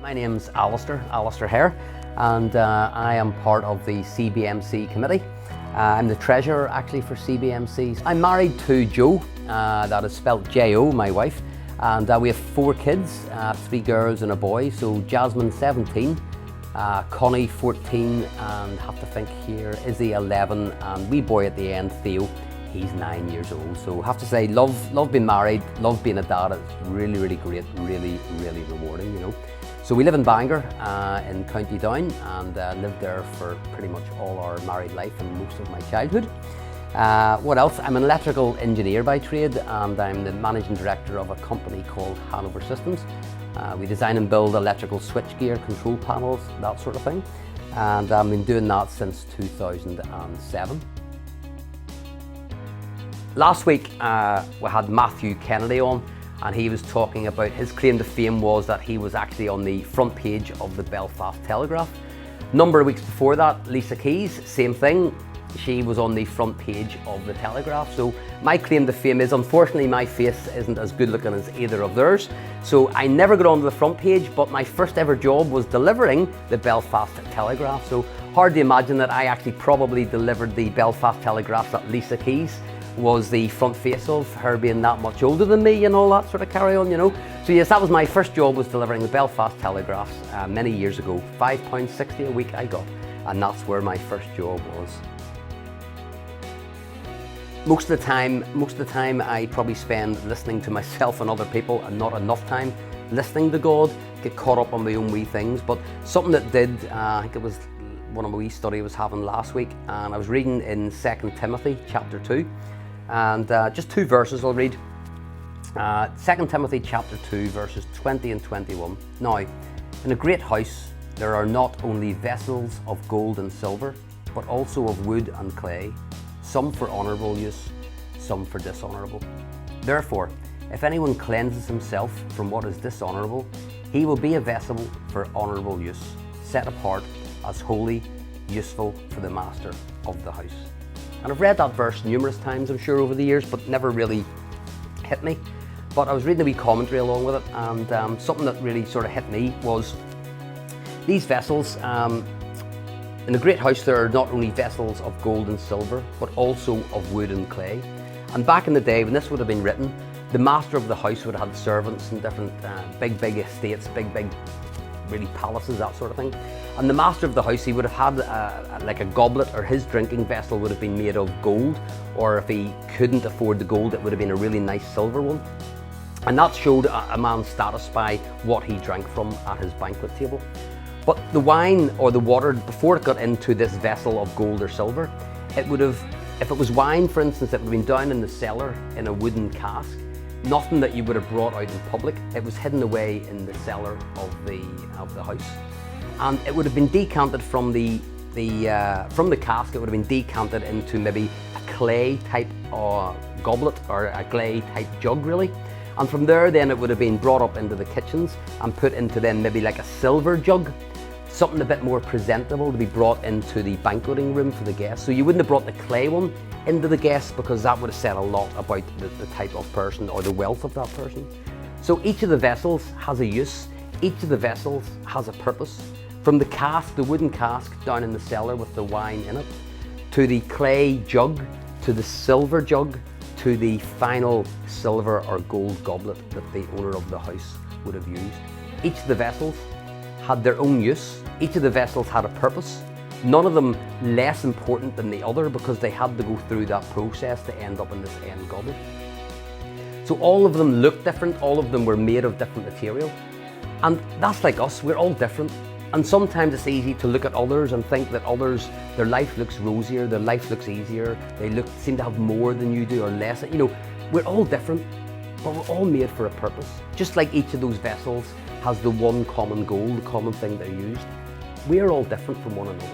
My name's Alastair Hair, and I am part of the CBMC committee. I'm the treasurer actually for CBMC. I'm married to Jo, that is spelt J-O, my wife, and we have 4 kids, 3 girls and a boy. So Jasmine 17, Connie 14, and have to think here, Izzy 11, and wee boy at the end, Theo, he's 9 years old. So have to say, love being married, love being a dad. It's really great, really rewarding, you know. So we live in Bangor in County Down, and lived there for pretty much all our married life and most of my childhood. What else? I'm an electrical engineer by trade, and I'm the managing director of a company called Hanover Systems. We design and build electrical switchgear, control panels, that sort of thing. And I've been doing that since 2007. Last week we had Matthew Kennedy on, and he was talking about his claim to fame was that he was actually on the front page of the Belfast Telegraph. A number of weeks before that, Lisa Keys, same thing. She was on the front page of the Telegraph. So my claim to fame is, unfortunately, my face isn't as good looking as either of theirs. So I never got onto the front page, but my first ever job was delivering the Belfast Telegraph. So hard to imagine that I actually probably delivered the Belfast Telegraph that Lisa Keys was the front face of, her being that much older than me and all that sort of carry on, you know. So yes, that was my first job, was delivering the Belfast Telegraphs many years ago. £5.60 a week I got, and that's where my first job was. Most of the time I probably spend listening to myself and other people, and not enough time listening to God, get caught up on my own wee things. But something that did, I think it was one of my wee study I was having last week, and I was reading in 2 Timothy chapter 2, and just 2 verses I'll read. 2 Timothy chapter 2 verses 20 and 21. Now, in a great house there are not only vessels of gold and silver, but also of wood and clay, some for honourable use, some for dishonourable. Therefore, if anyone cleanses himself from what is dishonourable, he will be a vessel for honourable use, set apart as holy, useful for the master of the house. And I've read that verse numerous times, I'm sure, over the years, but never really hit me. But I was reading a wee commentary along with it, and something that really sort of hit me was these vessels. In a great house there are not only vessels of gold and silver, but also of wood and clay. And back in the day when this would have been written, the master of the house would have had servants in different big estates, big really palaces, that sort of thing. And the master of the house, he would have had like a goblet, or his drinking vessel would have been made of gold, or if he couldn't afford the gold, it would have been a really nice silver one. And that showed a man's status by what he drank from at his banquet table. But the wine or the water, before it got into this vessel of gold or silver, it would have, if it was wine for instance, it would have been down in the cellar in a wooden cask. Nothing that you would have brought out in public. It was hidden away in the cellar of the house, and it would have been decanted from the cask. It would have been decanted into maybe a clay type goblet, or a clay type jug really, and from there then it would have been brought up into the kitchens and put into then maybe like a silver jug, something a bit more presentable to be brought into the banqueting room for the guests. So you wouldn't have brought the clay one into the guests, because that would have said a lot about the type of person or the wealth of that person. So each of the vessels has a use, each of the vessels has a purpose. From the cask, the wooden cask down in the cellar with the wine in it, to the clay jug, to the silver jug, to the final silver or gold goblet that the owner of the house would have used. Each of the vessels had their own use, each of the vessels had a purpose. None of them less important than the other, because they had to go through that process to end up in this end goblet. So all of them looked different, all of them were made of different material. And that's like us, we're all different. And sometimes it's easy to look at others and think that others, their life looks rosier, their life looks easier, they seem to have more than you do or less. You know, we're all different, but we're all made for a purpose. Just like each of those vessels has the one common goal, the common thing they're used. We are all different from one another.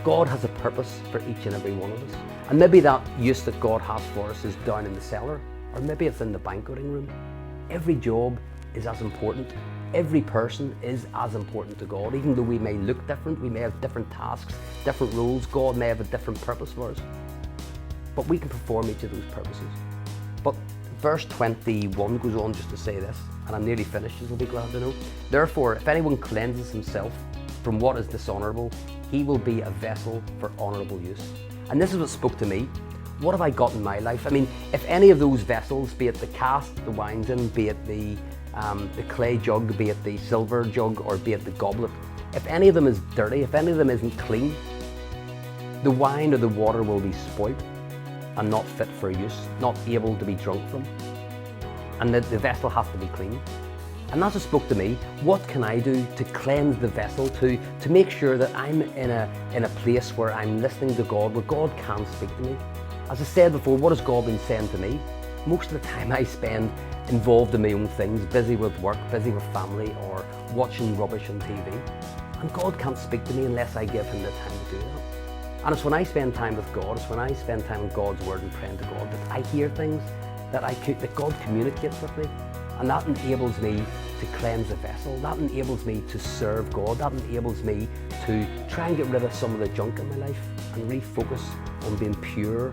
God has a purpose for each and every one of us. And maybe that use that God has for us is down in the cellar, or maybe it's in the banqueting room. Every job is as important. Every person is as important to God. Even though we may look different, we may have different tasks, different roles, God may have a different purpose for us. But we can perform each of those purposes. But verse 21 goes on just to say this, and I'm nearly finished, as you'll be glad to know. Therefore, if anyone cleanses himself from what is dishonourable, he will be a vessel for honourable use. And this is what spoke to me. What have I got in my life? I mean, if any of those vessels, be it the cask the wine's in, be it the clay jug, be it the silver jug, or be it the goblet, if any of them is dirty, if any of them isn't clean, the wine or the water will be spoilt and not fit for use, not able to be drunk from. And the vessel has to be clean. And that's what spoke to me. What can I do to cleanse the vessel, to make sure that I'm in a place where I'm listening to God, where God can speak to me? As I said before, what has God been saying to me? Most of the time I spend involved in my own things, busy with work, busy with family, or watching rubbish on TV. And God can't speak to me unless I give Him the time to do that. And it's when I spend time with God, it's when I spend time in God's Word and praying to God, that I hear things that God communicates with me. And that enables me to cleanse the vessel. That enables me to serve God. That enables me to try and get rid of some of the junk in my life and refocus on being pure.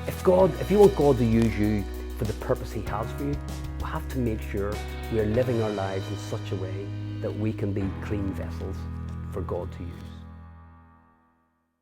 If you want God to use you for the purpose He has for you, we have to make sure we are living our lives in such a way that we can be clean vessels for God to use.